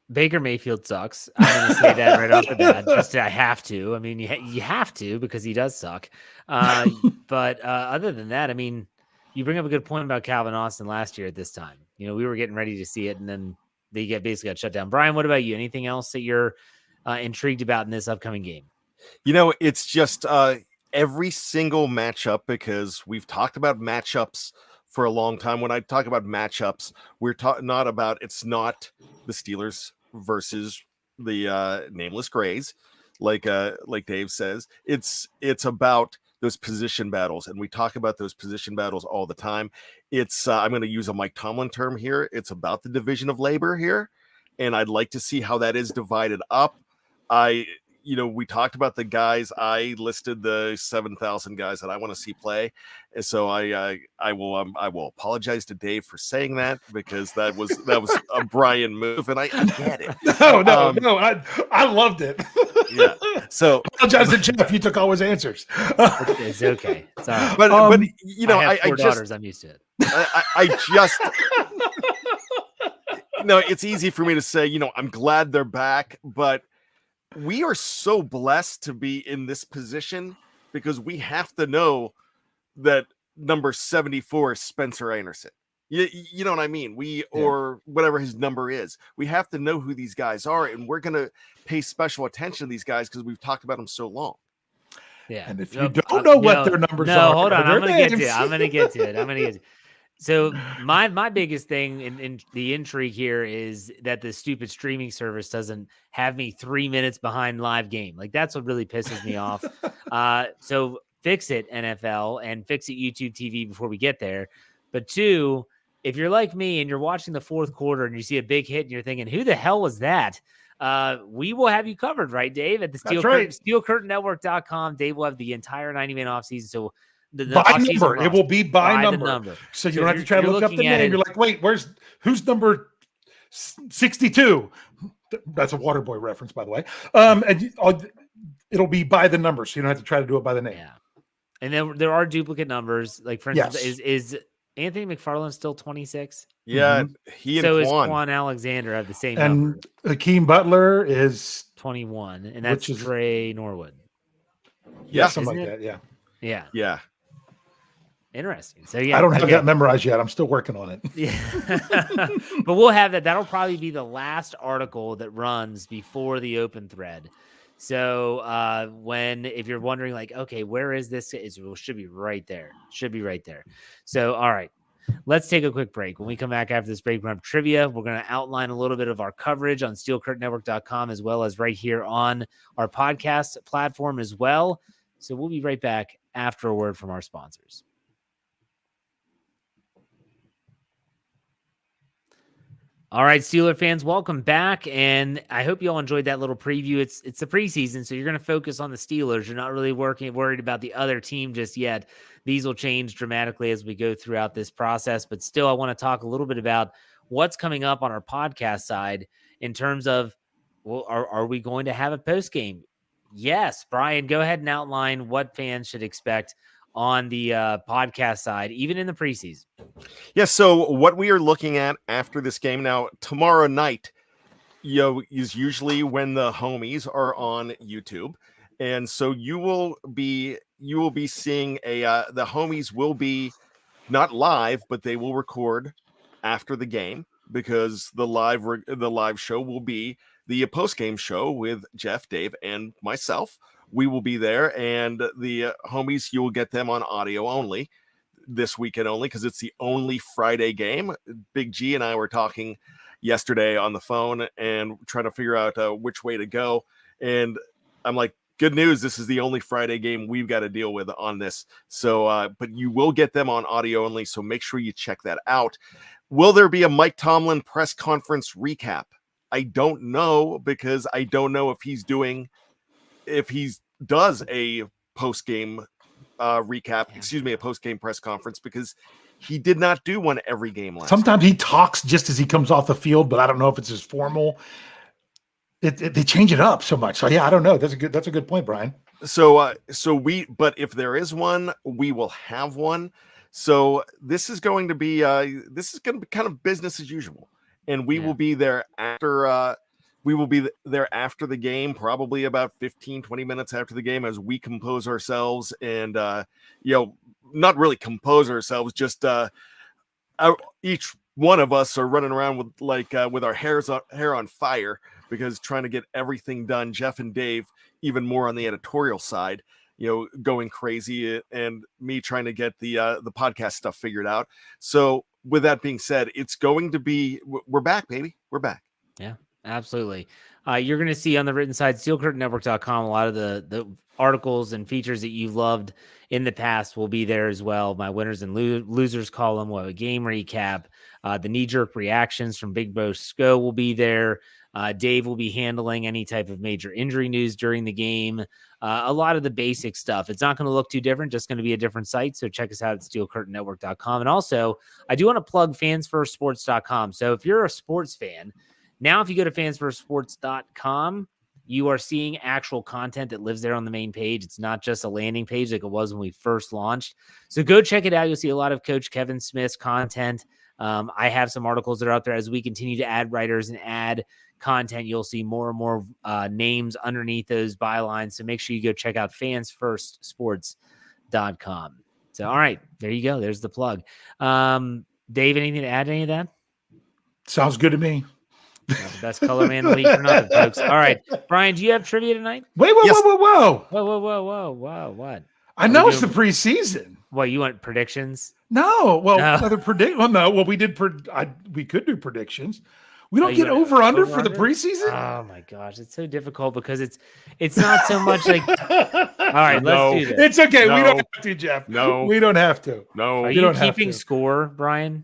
Speaker 2: Baker Mayfield sucks. I'm going to say that right off the bat. I have to. I mean, you have to, because he does suck. But other than that, I mean, you bring up a good point about Calvin Austin last year at this time. You know, we were getting ready to see it, and then they basically got shut down. Brian, what about you? Anything else that you're intrigued about in this upcoming game?
Speaker 4: You know, it's just every single matchup, because we've talked about matchups for a long time. When I talk about matchups, we're not about, it's not the Steelers versus the nameless Grays, like Dave says. It's about those position battles, and we talk about those position battles all the time. It's I'm going to use a Mike Tomlin term here. It's about the division of labor here, and I'd like to see how that is divided up. We talked about the guys. I listed the 7,000 guys that I want to see play, and so I will apologize to Dave for saying that, because that was a Bryan move, and I get it.
Speaker 3: No, I loved it.
Speaker 4: Yeah. So
Speaker 3: apologize to Jeff. You took all his answers.
Speaker 2: It's okay. Sorry.
Speaker 4: But
Speaker 2: I have 4 daughters. I'm used to it.
Speaker 4: I just. No, it's easy for me to say. I'm glad they're back, but we are so blessed to be in this position, because we have to know that number 74 is Spencer Anderson. You know what I mean? Or whatever his number is. We have to know who these guys are, and we're going to pay special attention to these guys because we've talked about them so long.
Speaker 2: Yeah.
Speaker 3: And if you don't know what their numbers are.
Speaker 2: Hold on. I'm going to get to it. So my biggest thing in the intrigue here is that the stupid streaming service doesn't have me 3 minutes behind live game. Like that's what really pisses me off. So fix it, NFL, and fix it, YouTube TV, before we get there. But two, if you're like me and you're watching the fourth quarter and you see a big hit and you're thinking, who the hell was that? We will have you covered, right, Dave? At the SteelCurtainNetwork.com. Dave will have the entire 90-minute offseason. So the
Speaker 3: by number. It will be by number.
Speaker 2: The number.
Speaker 3: So you don't have to try to look up the name. You're like, wait, who's number 62? That's a Waterboy reference, by the way. And it'll be by the number, so you don't have to try to do it by the name.
Speaker 2: Yeah. And then there are duplicate numbers. Like, for instance, is Anthony McFarland still 26?
Speaker 4: Yeah, he and
Speaker 2: is Quan Alexander have the same number.
Speaker 3: And Hakeem Butler is
Speaker 2: 21, and that's Trey Norwood.
Speaker 3: Yeah, something like that.
Speaker 2: Yeah. Interesting. So yeah,
Speaker 3: I don't have that memorized yet. I'm still working on it.
Speaker 2: Yeah, but we'll have that. That'll probably be the last article that runs before the open thread. So if you're wondering, like, okay, where is this? It should be right there. So all right, let's take a quick break. When we come back after this break, we're going to have trivia. We're going to outline a little bit of our coverage on SteelCurtainNetwork.com, as well as right here on our podcast platform as well. So we'll be right back after a word from our sponsors. All right, Steeler fans, welcome back, and I hope you all enjoyed that little preview. It's the preseason, so you're going to focus on the Steelers. You're not really worried about the other team just yet. These will change dramatically as we go throughout this process, but still, I want to talk a little bit about what's coming up on our podcast side in terms of, well, are we going to have a post game? Yes, Bryan, go ahead and outline what fans should expect on the podcast side, even in the preseason.
Speaker 4: Yeah, so what we are looking at after this game now, tomorrow night, is usually when the homies are on YouTube. And so you will be seeing the homies will be not live, but they will record after the game, because the live show will be the post-game show with Jeff, Dave, and myself. We will be there, and the homies, you will get them on audio only this weekend only, because it's the only Friday game. Big G and I were talking yesterday on the phone and trying to figure out which way to go. And I'm like, good news, this is the only Friday game we've got to deal with on this. So, but you will get them on audio only, so make sure you check that out. Will there be a Mike Tomlin press conference recap? I don't know, because I don't know if he does a post-game recap, a post-game press conference, because he did not do one every game last
Speaker 3: Sometimes
Speaker 4: time.
Speaker 3: He talks just as he comes off the field, but I don't know if it's as formal. They change it up so much. So yeah, I don't know. That's a good point, Bryan.
Speaker 4: But if there is one, we will have one. So this is going to be kind of business as usual, and we will be there after. We will be there after the game, probably about 15-20 minutes after the game, as we compose ourselves and, not really compose ourselves, just each one of us are running around with our hair on fire, because trying to get everything done. Jeff and Dave, even more on the editorial side, going crazy, and me trying to get the podcast stuff figured out. So with that being said, it's going to be, we're back, baby. We're back.
Speaker 2: Yeah. Absolutely. You're going to see on the written side, SteelCurtainNetwork.com, a lot of the articles and features that you've loved in the past will be there as well. My winners and losers column, we'll have a game recap. The knee-jerk reactions from Big Bo Sko will be there. Dave will be handling any type of major injury news during the game. A lot of the basic stuff. It's not going to look too different, just going to be a different site. So check us out at SteelCurtainNetwork.com. And also, I do want to plug FansFirstSports.com. So if you're a sports fan, now, if you go to fansfirstsports.com, you are seeing actual content that lives there on the main page. It's not just a landing page like it was when we first launched. So go check it out. You'll see a lot of Coach Kevin Smith's content. I have some articles that are out there. As we continue to add writers and add content, you'll see more and more names underneath those bylines. So make sure you go check out fansfirstsports.com. So, all right, there you go. There's the plug. Dave, anything to add to any of that?
Speaker 3: Sounds good to me.
Speaker 2: The best color man in the league for nothing, folks. All right, Bryan, do you have trivia tonight?
Speaker 3: Wait,
Speaker 2: Whoa! What?
Speaker 3: I know it's the preseason.
Speaker 2: What, you want predictions?
Speaker 3: No, well,
Speaker 2: No.
Speaker 3: other predict. Well, no, well, we did. We could do predictions. We don't get over under for the preseason.
Speaker 2: Oh my gosh, it's so difficult because it's not so much like. All right, let's do this.
Speaker 3: It's okay.
Speaker 4: No.
Speaker 3: We don't have to, Jeff.
Speaker 4: No.
Speaker 3: We don't have to.
Speaker 4: No.
Speaker 2: Are you keeping score, Brian,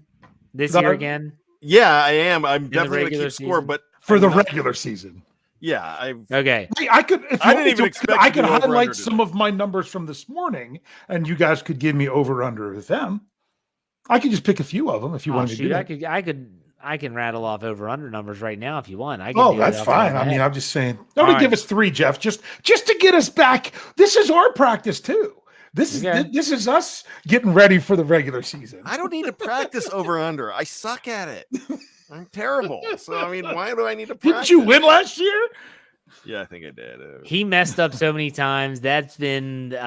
Speaker 2: this year again?
Speaker 4: Yeah, I am. I'm definitely going to keep
Speaker 2: season?
Speaker 4: score, but
Speaker 3: for the regular season.
Speaker 4: Yeah,
Speaker 2: okay.
Speaker 3: I could. If
Speaker 4: I didn't even expect.
Speaker 3: I could highlight some of my numbers from this morning, and you guys could give me over under with them. I could just pick a few of them if you want to do that.
Speaker 2: I can rattle off over under numbers right now if you want.
Speaker 3: That's fine. I mean, I'm just saying. Don't give us 3, Jeff. Just to get us back. This is our practice too. This is us getting ready for the regular season.
Speaker 4: I don't need to practice over under. I suck at it. I'm terrible. So I mean, why do I need to practice?
Speaker 3: Didn't you win last year?
Speaker 4: Yeah, I think I did.
Speaker 2: He messed up so many times. That's been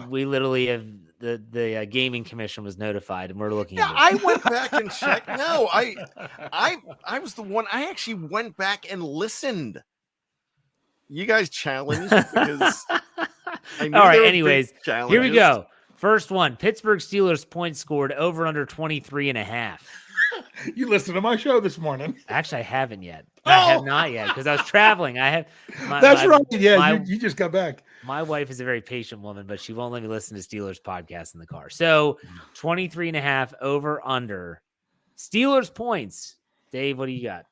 Speaker 2: we literally have the gaming commission was notified, and we're looking.
Speaker 4: Yeah, I went back and checked. No, I was the one. I actually went back and listened. You guys challenged because.
Speaker 2: All right. Anyways, here we go. First one: Pittsburgh Steelers points scored over under 23.5.
Speaker 3: You listened to my show this morning.
Speaker 2: Actually, I haven't yet. I have not yet because I was traveling. I have.
Speaker 3: That's right. Yeah, you just got back.
Speaker 2: My wife is a very patient woman, but she won't let me listen to Steelers podcast in the car. So 23.5 over under. Steelers points. Dave, what do you got?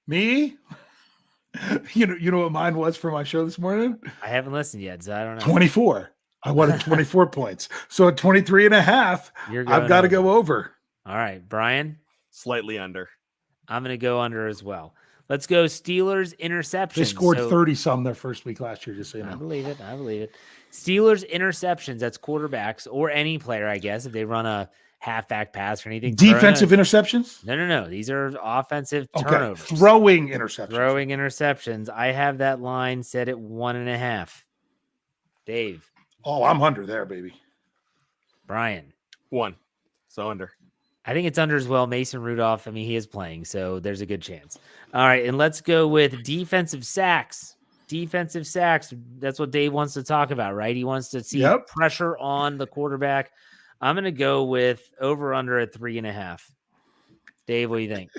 Speaker 3: Me? You know what mine was for my show this morning?
Speaker 2: I haven't listened yet, so I don't know.
Speaker 3: 24. I wanted 24 points. So at 23.5, I've got to go over.
Speaker 2: All right, Brian?
Speaker 4: Slightly under.
Speaker 2: I'm going to go under as well. Let's go Steelers interceptions.
Speaker 3: They scored 30-some their first week last year, just so you know.
Speaker 2: I believe it. Steelers interceptions, that's quarterbacks or any player, I guess, if they run a halfback pass or anything.
Speaker 3: Defensive interceptions?
Speaker 2: No. These are offensive turnovers.
Speaker 3: Throwing
Speaker 2: interceptions. I have that line set at 1.5. Dave.
Speaker 3: Oh, I'm under there, baby.
Speaker 2: Brian.
Speaker 4: 1. So under.
Speaker 2: I think it's under as well. Mason Rudolph, I mean, he is playing, so there's a good chance. All right, and let's go with defensive sacks. Defensive sacks, that's what Dave wants to talk about, right? He wants to see pressure on the quarterback. I'm going to go with over-under at 3.5. Dave, what do you think?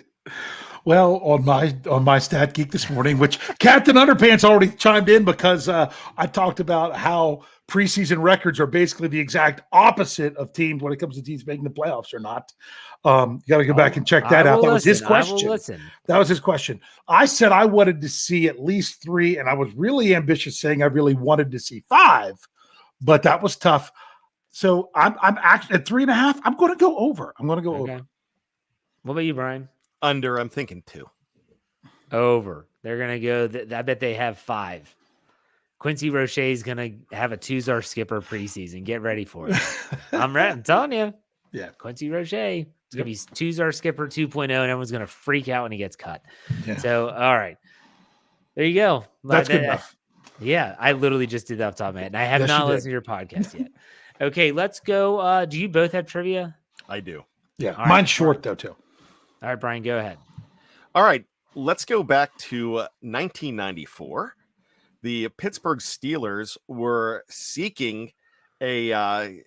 Speaker 3: Well, on my Stat Geek this morning, which Captain Underpants already chimed in because I talked about how preseason records are basically the exact opposite of teams when it comes to teams making the playoffs or not. You got to go back and check that out. That was his question. That was his question. I said I wanted to see at least 3, and I was really ambitious saying I really wanted to see 5, but that was tough. So I'm actually at 3.5. I'm going to go over. Over.
Speaker 2: What about you, Brian?
Speaker 4: Under. I'm thinking 2.
Speaker 2: Over. They're going to go. I bet they have 5. Quincy Roche is going to have a 2-star skipper preseason. Get ready for it. I'm ready. I'm telling you.
Speaker 3: Yeah.
Speaker 2: Quincy Roche. It's going to be 2-star skipper 2.0, and everyone's going to freak out when he gets cut. Yeah. So, all right. There you go.
Speaker 3: That's good enough.
Speaker 2: Yeah. I literally just did that off the top of my head, and I have not listened to your podcast yet. Okay. Let's go. Do you both have trivia?
Speaker 4: I do.
Speaker 3: Yeah. All mine's short, though, too.
Speaker 2: All right, Brian, go ahead.
Speaker 4: All right. Let's go back to 1994. The Pittsburgh Steelers were seeking a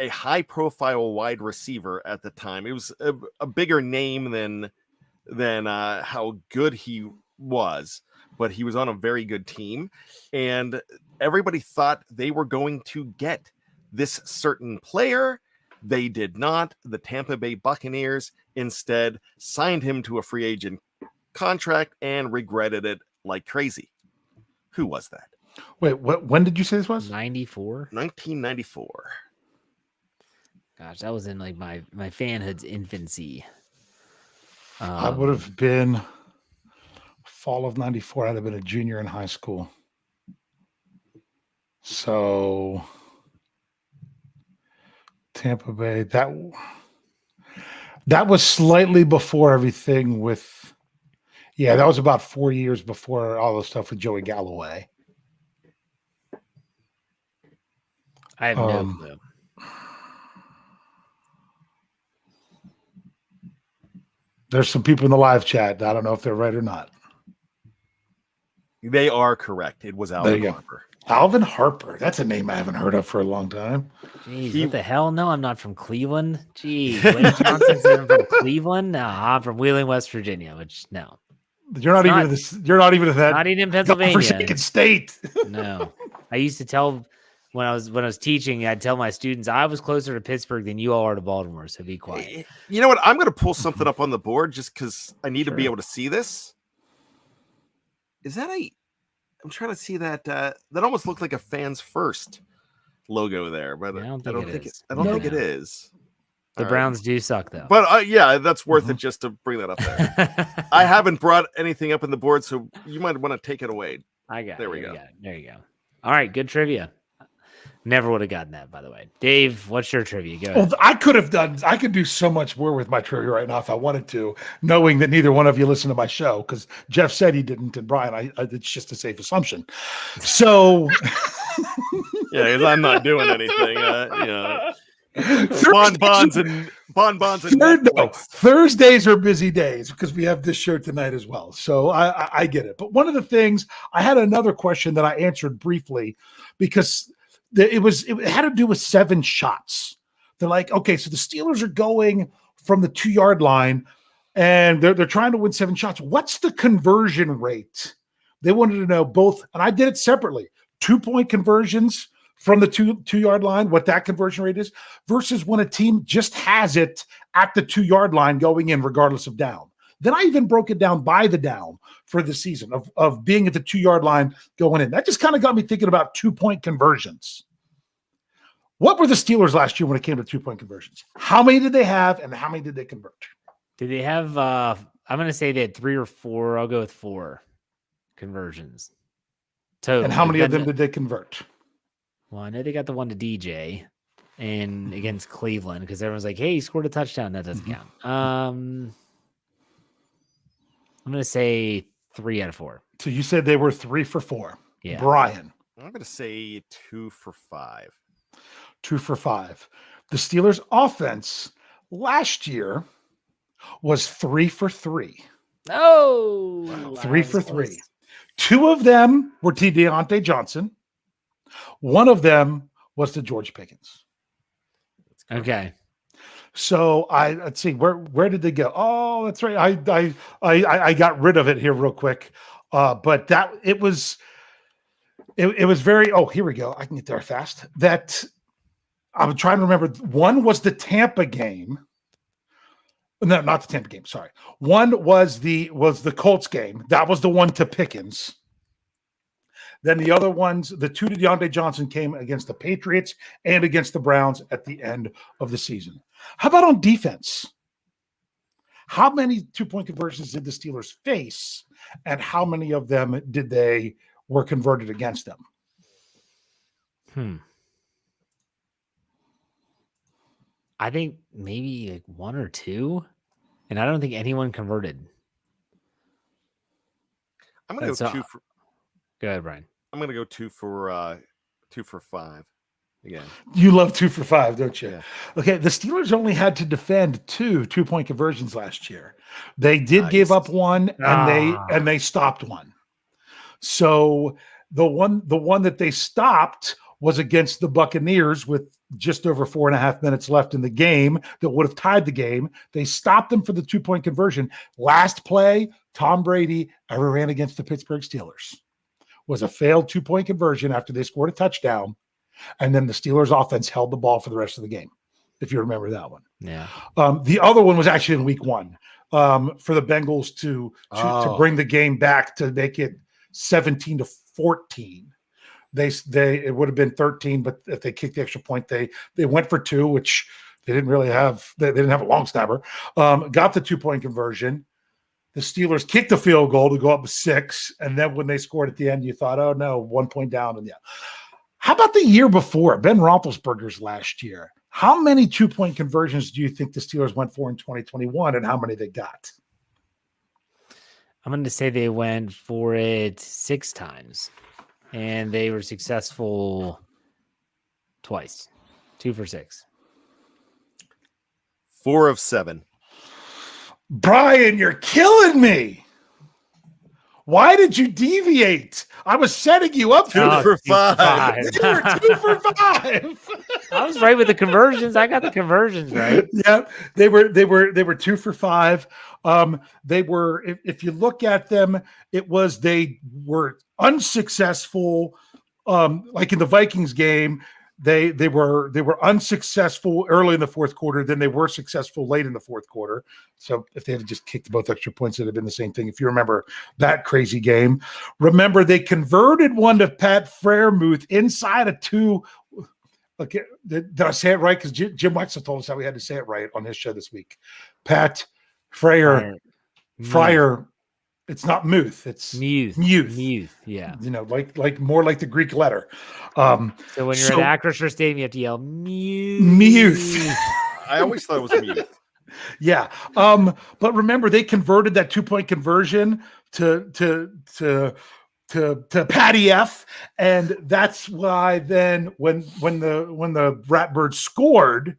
Speaker 4: high-profile wide receiver at the time. It was a bigger name than how good he was, but he was on a very good team, and everybody thought they were going to get this certain player. They did not. The Tampa Bay Buccaneers instead signed him to a free agent contract and regretted it like crazy. Who was that?
Speaker 3: Wait, when did you say this was?
Speaker 2: 94?
Speaker 4: 1994.
Speaker 2: Gosh, that was in like my fanhood's infancy.
Speaker 3: I would have been fall of 94. I'd have been a junior in high school. So Tampa Bay, that was slightly before everything with. Yeah, that was about 4 years before all the stuff with Joey Galloway.
Speaker 2: I have no clue.
Speaker 3: There's some people in the live chat. I don't know if they're right or not.
Speaker 4: They are correct. It was
Speaker 3: There
Speaker 4: Alvin
Speaker 3: you go.
Speaker 4: Harper.
Speaker 3: Alvin Harper. That's a name I haven't heard of for a long time.
Speaker 2: Jeez, what the hell? No, I'm not from Cleveland. Jeez, Wayne Johnson said I'm from Cleveland. No, I'm from Wheeling, West Virginia. Which no,
Speaker 3: You're not even this. You're not even that.
Speaker 2: not even in Pennsylvania.
Speaker 3: Forsaken state.
Speaker 2: No, I used to tell when I was teaching, I'd tell my students I was closer to Pittsburgh than you all are to Baltimore. So be quiet.
Speaker 4: You know what? I'm going to pull something up on the board just because I need to be
Speaker 2: Sure.
Speaker 4: able to see this. Is that I'm trying to see that. That almost looked like a Fans First logo there, but I don't think it is.
Speaker 2: The Browns do suck, though.
Speaker 4: But yeah, that's worth it just to bring that up there. I haven't brought anything up on the board, so you might want to take it away. There we go.
Speaker 2: There you go. All right, good trivia. Never would have gotten that, by the way. Dave, what's your trivia? Go ahead.
Speaker 3: Well, I could do so much more with my trivia right now if I wanted to, knowing that neither one of you listen to my show, because Jeff said he didn't, and Brian, it's just a safe assumption. So,
Speaker 4: yeah, because I'm not doing anything. Bonbons and
Speaker 3: Thursdays are busy days because we have this show tonight as well. So I get it. But one of the things, I had another question that I answered briefly because it had to do with 7 shots. They're like, okay, so the Steelers are going from the 2-yard line and they're trying to win 7 shots. What's the conversion rate? They wanted to know both, and I did it separately. 2-point conversions from the 2-yard line, what that conversion rate is, versus when a team just has it at the 2-yard line going in regardless of down. Then I even broke it down by the down for the season of being at the 2-yard line going in. That just kind of got me thinking about 2-point conversions. What were the Steelers last year when it came to 2-point conversions? How many did they have, and how many did they convert?
Speaker 2: Did they have, I'm going to say they had 3 or 4. I'll go with 4 conversions. Total.
Speaker 3: And how many of them did they convert?
Speaker 2: Well, I know they got the one to DJ and against Cleveland because everyone's like, hey, he scored a touchdown. That doesn't count. I'm going to say 3 out of 4.
Speaker 3: So you said they were 3 for 4.
Speaker 2: Yeah.
Speaker 3: Brian.
Speaker 4: I'm going to say 2 for 5.
Speaker 3: 2 for 5. The Steelers' offense last year was 3 for 3.
Speaker 2: Oh,
Speaker 3: 3 for 3. 2 of them were to Deontay Johnson. 1 of them was to George Pickens.
Speaker 2: Okay.
Speaker 3: So let's see, where did they go? Oh, that's right. I got rid of it here real quick. But that it was very, here we go. I can get there fast. That I'm trying to remember. One was the Tampa game. No, not the Tampa game. Sorry. One was the Colts game. That was the one to Pickens. Then the other ones, the 2 to Deontay Johnson, came against the Patriots and against the Browns at the end of the season. How about on defense? How many 2-point conversions did the Steelers face, and how many of them were converted against them?
Speaker 2: I think maybe like 1 or 2, and I don't think anyone converted.
Speaker 4: I'm going to go 2 for.
Speaker 2: Go ahead, Brian.
Speaker 4: I'm going to go 2 for 5 again.
Speaker 3: You love 2 for 5, don't you?
Speaker 4: Yeah.
Speaker 3: Okay, the Steelers only had to defend 2 2-point conversions last year. They did give up 1, and they stopped 1. So the one that they stopped was against the Buccaneers with just over 4.5 minutes left in the game that would have tied the game. They stopped them for the 2-point conversion. Last play, Tom Brady ever ran against the Pittsburgh Steelers was a failed 2-point conversion after they scored a touchdown. And then the Steelers offense held the ball for the rest of the game, if you remember that one.
Speaker 2: Yeah. The
Speaker 3: other one was actually in week 1 for the Bengals to bring the game back to make it 17-14. It would have been 13, but if they kicked the extra point, they went for 2, which they didn't really have. They didn't have a long snapper. Got the 2-point conversion. The Steelers kicked the field goal to go up 6, and then when they scored at the end, you thought, oh no, 1 point down, and yeah. How about the year before, Ben Roethlisberger's last year? How many 2-point conversions do you think the Steelers went for in 2021, and how many they got?
Speaker 2: I'm going to say they went for it 6 times, and they were successful twice. 2 for 6.
Speaker 4: 4 of 7.
Speaker 3: Brian, you're killing me. Why did you deviate? I was setting you up for
Speaker 4: Two for five.
Speaker 3: They were 2 for 5.
Speaker 2: I was right with the conversions. I got the conversions right.
Speaker 3: Yeah, they were 2 for 5. They were, if you look at them, they were unsuccessful. Like in the Vikings game, they were unsuccessful early in the fourth quarter. Then they were successful late in the fourth quarter. So if they had just kicked both extra points, it'd have been the same thing. If you remember that crazy game, remember they converted one to Pat Freiermuth inside of 2. Okay, did I say it right? Because Jim Wexler told us how we had to say it right on his show this week. Pat Fryer. It's not Muth. It's
Speaker 2: Muth. Yeah.
Speaker 3: Like more like the Greek letter.
Speaker 2: So when you're at Acrisure Stadium, you have to yell Muth.
Speaker 3: Muth.
Speaker 4: I always thought it was Muth.
Speaker 3: Yeah. But remember, they converted that 2-point conversion to Patty F, and that's why then when the Ratbirds scored,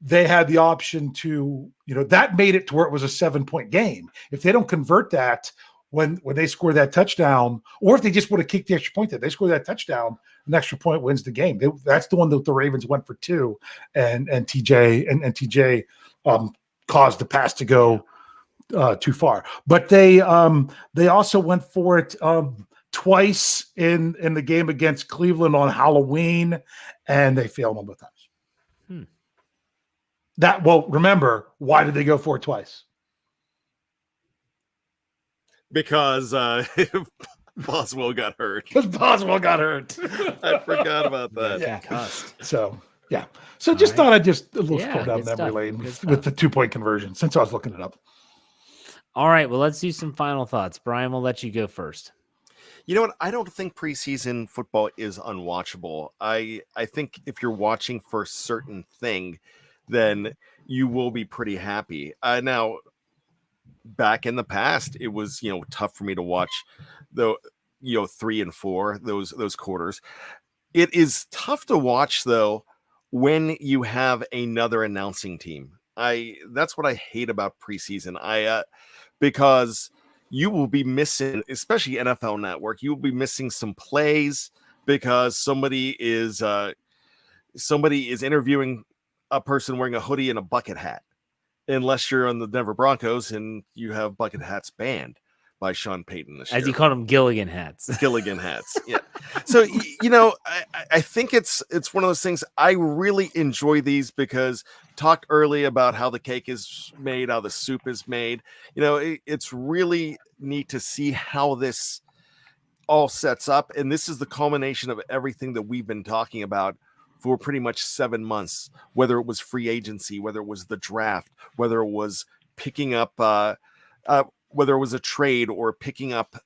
Speaker 3: they had the option to, that made it to where it was a 7-point game. If they don't convert that when they score that touchdown, or if they just would have kicked the extra point that they score that touchdown, an extra point wins the game. That's the one that the Ravens went for 2, and TJ caused the pass to go too far. But they also went for it twice in the game against Cleveland on Halloween, and they failed on both times. Remember, why did they go for it twice?
Speaker 4: Because Boswell got hurt.
Speaker 3: Because Boswell got hurt.
Speaker 4: I forgot about that.
Speaker 3: Yeah. So just thought I'd just a little scroll down memory lane with the 2-point conversion since I was looking it up.
Speaker 2: All right. Well, let's do some final thoughts. Brian, we'll let you go first.
Speaker 4: You know what? I don't think preseason football is unwatchable. I think if you're watching for a certain thing, then you will be pretty happy. Now, back in the past, it was tough for me to watch the 3 and 4 those quarters. It is tough to watch though when you have another announcing team. That's what I hate about preseason. Because you will be missing, especially NFL Network, you will be missing some plays because somebody is interviewing a person wearing a hoodie and a bucket hat, unless you're on the Denver Broncos and you have bucket hats banned by Sean Payton this year.
Speaker 2: As he called them, Gilligan hats.
Speaker 4: Gilligan hats. Yeah. So, I think it's one of those things. I really enjoy these because talked early about how the cake is made, how the soup is made. It's really neat to see how this all sets up. And this is the culmination of everything that we've been talking about for pretty much 7 months, whether it was free agency, whether it was the draft, whether it was picking up, whether it was a trade or picking up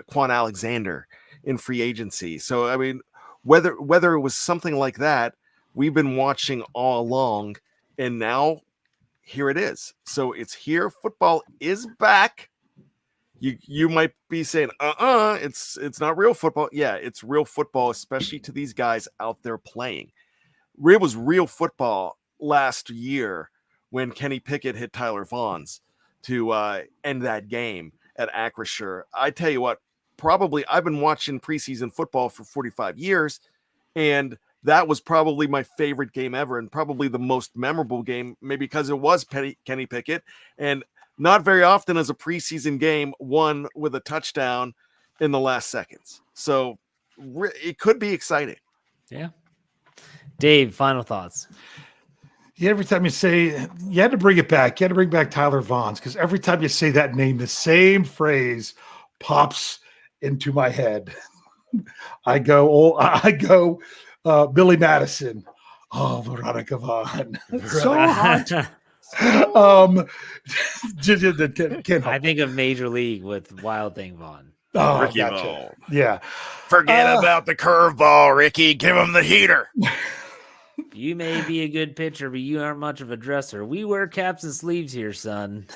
Speaker 4: Quan Alexander in free agency. So, I mean, whether it was something like that, we've been watching all along, and now here it is. So it's here. Football is back. You might be saying, it's not real football. Yeah, it's real football, especially to these guys out there playing. It was real football last year when Kenny Pickett hit Tyler Vaughns to end that game at Acrisure. I tell you what, probably I've been watching preseason football for 45 years, and that was probably my favorite game ever and probably the most memorable game, maybe because it was Kenny Pickett, and not very often is a preseason game won with a touchdown in the last seconds. So it could be exciting.
Speaker 2: Yeah. Dave, final thoughts.
Speaker 3: Yeah, every time you say, you had to bring it back. You had to bring back Tyler Vaughns because every time you say that name, the same phrase pops into my head. I go, Billy Madison. Oh, Veronica Vaughn. So hot.
Speaker 2: I think of Major League with Wild Thing Vaughn.
Speaker 3: Oh,
Speaker 4: Ricky
Speaker 3: gotcha.
Speaker 4: Vaughn.
Speaker 3: Yeah.
Speaker 4: Forget about the curveball, Ricky. Give him the heater.
Speaker 2: You may be a good pitcher, but you aren't much of a dresser. We wear caps and sleeves here, son.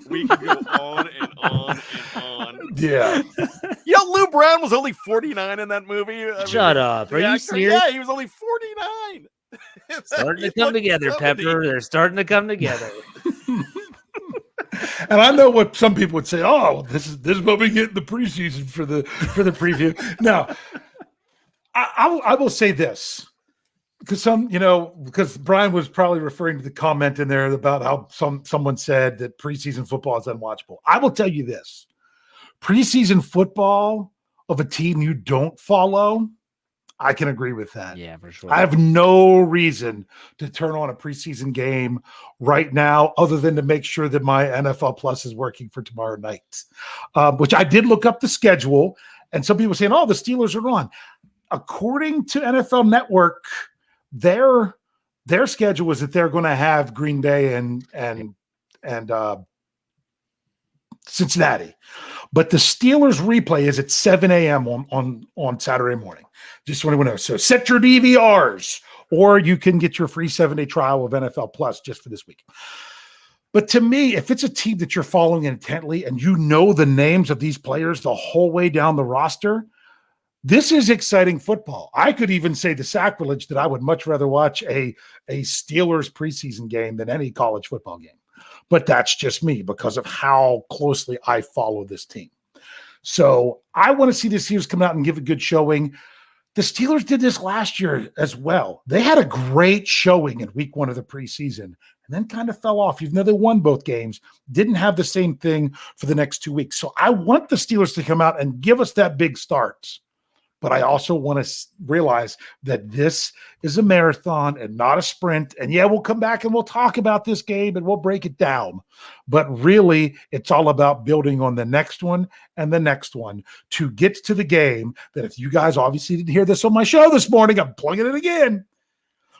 Speaker 4: We can go on and on and on.
Speaker 3: Yeah.
Speaker 4: Lou Brown was only 49 in that movie.
Speaker 2: Shut up. Are you serious?
Speaker 4: Yeah, he was only 49.
Speaker 2: Starting to come together, Pepper. They're starting to come together.
Speaker 3: And I know what some people would say. Oh, this is what we get in the preseason for the preview. No, I will say this because Bryan was probably referring to the comment in there about how someone said that preseason football is unwatchable. I will tell you this: preseason football of a team you don't follow, I can agree with that.
Speaker 2: Yeah, for sure.
Speaker 3: I have no reason to turn on a preseason game right now other than to make sure that my NFL Plus is working for tomorrow night, which I did look up the schedule. And some people saying, oh, the Steelers are on. According to NFL Network, their schedule is that they're going to have Green Bay and Cincinnati. But the Steelers replay is at 7 a.m. on Saturday morning. Just want to know. So set your DVRs, or you can get your free 7-day trial of NFL Plus just for this week. But to me, if it's a team that you're following intently and you know the names of these players the whole way down the roster, this is exciting football. I could even say the sacrilege that I would much rather watch a Steelers preseason game than any college football game. But that's just me because of how closely I follow this team. So I want to see the Steelers come out and give a good showing. The Steelers did this last year as well. They had a great showing in week 1 of the preseason and then kind of fell off, even though they won both games, didn't have the same thing for the next 2 weeks. So I want the Steelers to come out and give us that big start. But I also want to realize that this is a marathon and not a sprint. And yeah, we'll come back and we'll talk about this game and we'll break it down. But really, it's all about building on the next one and the next one to get to the game that, if you guys obviously didn't hear this on my show this morning, I'm plugging it again.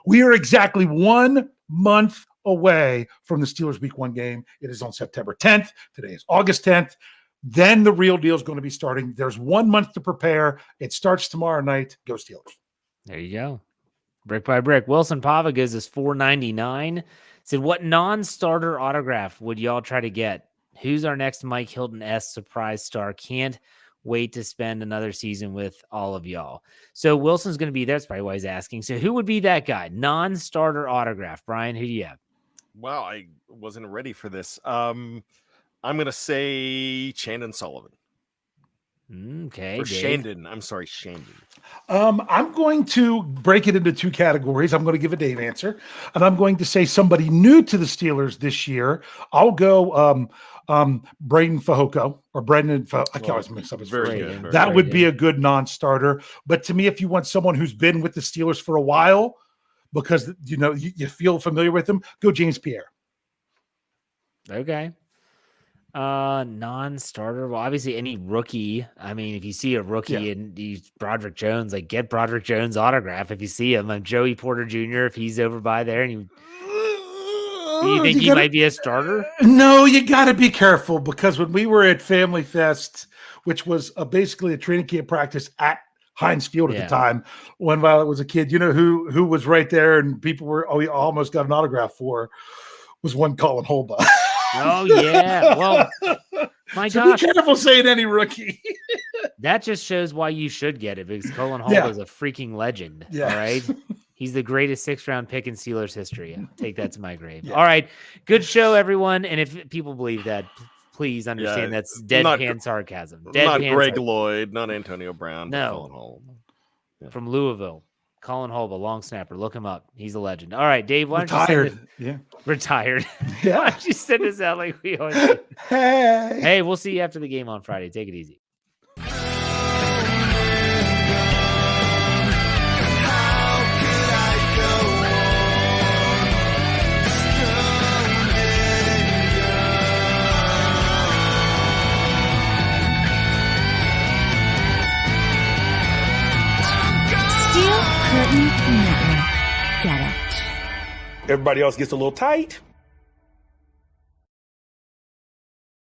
Speaker 3: We are exactly 1 month away from the Steelers Week 1 game. It is on September 10th. Today is August 10th. Then the real deal is going to be starting. There's 1 month to prepare. It starts tomorrow night. Go Steelers.
Speaker 2: There you go. Brick by brick. Wilson Pava gives us $4.99. Said, what non-starter autograph would y'all try to get? Who's our next Mike Hilton-esque surprise star? Can't wait to spend another season with all of y'all. So Wilson's going to be there. That's probably why he's asking. So who would be that guy? Non-starter autograph. Bryan, who do you have?
Speaker 4: Wow, I wasn't ready for this. I'm going to say Chandon Sullivan.
Speaker 2: Okay.
Speaker 4: Or Shandon. I'm sorry, Shandon.
Speaker 3: I'm going to break it into 2 categories. I'm going to give a Dave answer, and I'm going to say somebody new to the Steelers this year. I'll go Braden Fehoko or Brendan. I can always mix up his first name. That would be a good non-starter. But to me, if you want someone who's been with the Steelers for a while, because you feel familiar with them, go James Pierre.
Speaker 2: Okay. Non-starter. Well, obviously any rookie. I mean, if you see a rookie and he's Broderick Jones, like get Broderick Jones autograph if you see him. I'm Joey Porter Jr. if he's over by there, and you think he might be a starter?
Speaker 3: No, you got to be careful, because when we were at Family Fest, which was basically a training camp practice at Heinz Field at the time, when Violet was a kid, who was right there and people were almost got an autograph for, was one Colin Holba.
Speaker 2: Oh, yeah. Well, my gosh.
Speaker 3: Be careful saying any rookie.
Speaker 2: That just shows why you should get it, because Colin Hall is a freaking legend. Yeah. All right. He's the greatest 6th-round pick in Steelers history. I'll take that to my grave. Yeah. All right. Good show, everyone. And if people believe that, please understand that's deadpan sarcasm.
Speaker 4: Not Greg Lloyd, not Antonio Brown.
Speaker 2: No.
Speaker 4: Colin Hall. Yeah.
Speaker 2: From Louisville. Colin Holba, long snapper. Look him up. He's a legend. All right, Dave, why don't
Speaker 3: Retired.
Speaker 2: you send it? Retired.
Speaker 3: Yeah.
Speaker 2: Why don't you send us out like we always do? Hey, we'll see you after the game on Friday. Take it easy.
Speaker 1: Network. Get it.
Speaker 5: Everybody else gets a little tight.